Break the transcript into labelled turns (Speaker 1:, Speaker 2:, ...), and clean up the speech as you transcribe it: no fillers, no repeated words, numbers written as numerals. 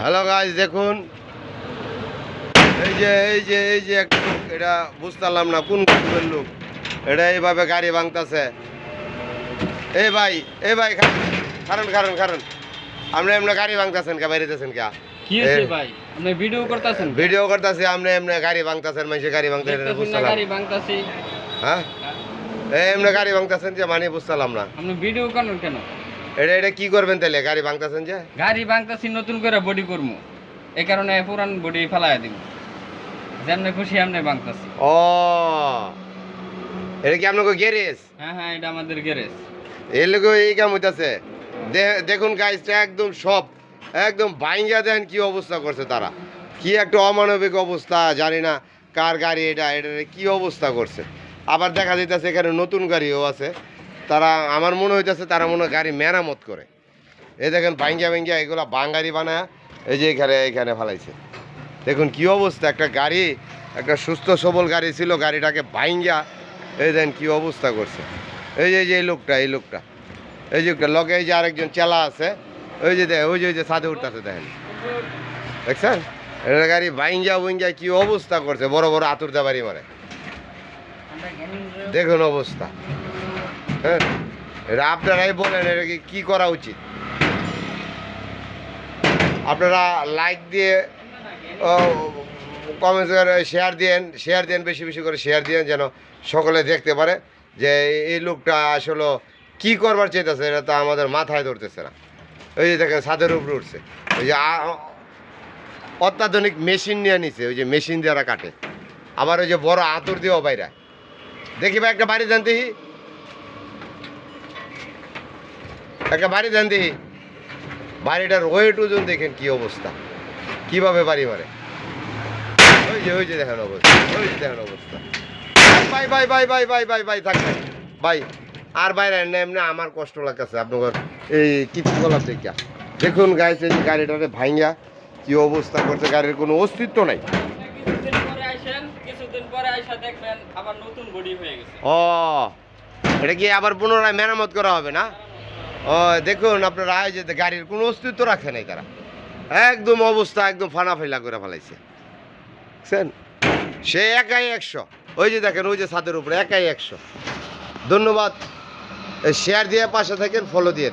Speaker 1: Hello guys, দেখুন এই যে একটা লোক, এটা বুঝতাম না কোন গ্রুপের লোক। এটা এইভাবে গাড়ি ভাঙতাছে। এই ভাই কারণ কারণ কারণ আপনি এমনি গাড়ি ভাঙতাছেন কে, বাইরেতেছেন কে?
Speaker 2: কি হইছে ভাই? আপনি ভিডিও করতেছেন?
Speaker 1: ভিডিও করতেছি, আপনি এমনি গাড়ি ভাঙতাছেন, মানুষের গাড়ি ভাঙতেছেন, এটা বুঝতাম
Speaker 2: গাড়ি ভাঙতাছি।
Speaker 1: হ্যাঁ, এমনি গাড়ি ভাঙতাছেন যে মানে বুঝতাম না।
Speaker 2: আপনি ভিডিও করেন কেন?
Speaker 1: এটা কি করবেন তাহলে? গাড়ি ভাঙতাছেন যে?
Speaker 2: গাড়ি ভাঙতাছি, নতুন করে বডি করবো, এই কারণে পুরান বডি ফেলাইয়া দিব। যেমনে খুশি এমনি ভাঙতাছি।
Speaker 1: ও, এটা কি আপনাকে গ্যারেজ?
Speaker 2: হ্যাঁ হ্যাঁ, এটা আমাদের গ্যারেজ।
Speaker 1: এর লোক এই কাম হইতাছে। দেখুন গাইজটা একদম সব একদম ভাঙ্গা দেন, কি অবস্থা করছে তারা। কি একটা অমানবিক অবস্থা, জানি না কার গাড়ি এটা, এটার কি অবস্থা করছে। আবার দেখা যাইতেছে এখানে নতুন গাড়িও আছে। তারা, আমার মনে হইতেছে তারা মনে হয় গাড়ি মেরামত করে। এই দেখেন ভাঙ্গা এগুলা বাঙালি বানায় এই যে এখানে ফালাইছে। দেখুন কি অবস্থা, একটা গাড়ি, একটা সুস্থ সবল গাড়ি ছিল, গাড়িটাকে ভাঙ্গা এই দেখেন কি অবস্থা করছে। এই লোকটা এই লোকটা লগে এই যে আরেকজন চেলা আছে, ওই যে ছাদে উঠতেছে, দেখেন দেখছেন? এটা গাড়ি ভাঙ্গা কি অবস্থা করছে, বড় বড় আতুর দা বাড়ি মারে। দেখুন অবস্থা। হ্যাঁ, এটা আপনারাই বলেন, এটা কি করা উচিত? আপনারা লাইক দিয়ে, কমেন্ট করে শেয়ার দেন, বেশি বেশি করে শেয়ার দিয়েন, যেন সকলে দেখতে পারে যে এই লোকটা আসলে কি করবার চাইতেছে। এটা তো আমাদের মাথায় ধরতেছে না। ওই যে দেখেন ছাদের উপরে উঠছে, ওই যে অত্যাধুনিক মেশিন নিয়ে নিছে, ওই যে মেশিন দ্বারা কাটে। আবার ওই যে বড় আতর দিয়েও বাইরে। দেখি ভাই একটা বাড়ি দেন দেখি, একটা বাড়ি দেন দেখি। বাড়িটার ওয়েট ওজন দেখেন কি অবস্থা, কিভাবে বাড়ি মারে। ওই যে দেখেন অবস্থা। ভাই থাক ভাই, আর বাইরে এমনি আমার কষ্ট লাগতেছে আপনার এই কিছু বলার দেখা। দেখুন গাইছে যে গাড়িটারে ভাঙ্গা কি অবস্থা করছে, গাড়ির কোনো অস্তিত্ব নাই।
Speaker 2: কিছুদিন পরে আইসা দেখবেন আবার নতুন বডি হয়ে গেছে।
Speaker 1: ও, এটা কি আবার পুনরায় মেরামত করা হবে না? ও, দেখুন আপনারা যে গাড়ির কোনো অস্তিত্ব রাখে নাই তারা, একদম অবস্থা একদম ফানাফাইলা করে ফেলাইছে। বুঝছেন, সে একাই 100। ওই যে দেখেন ওই যে ছাদের উপরে একাই 100। ধন্যবাদ, শেয়ার দিয়ে পাশে থাকেন, ফলো দিয়ে।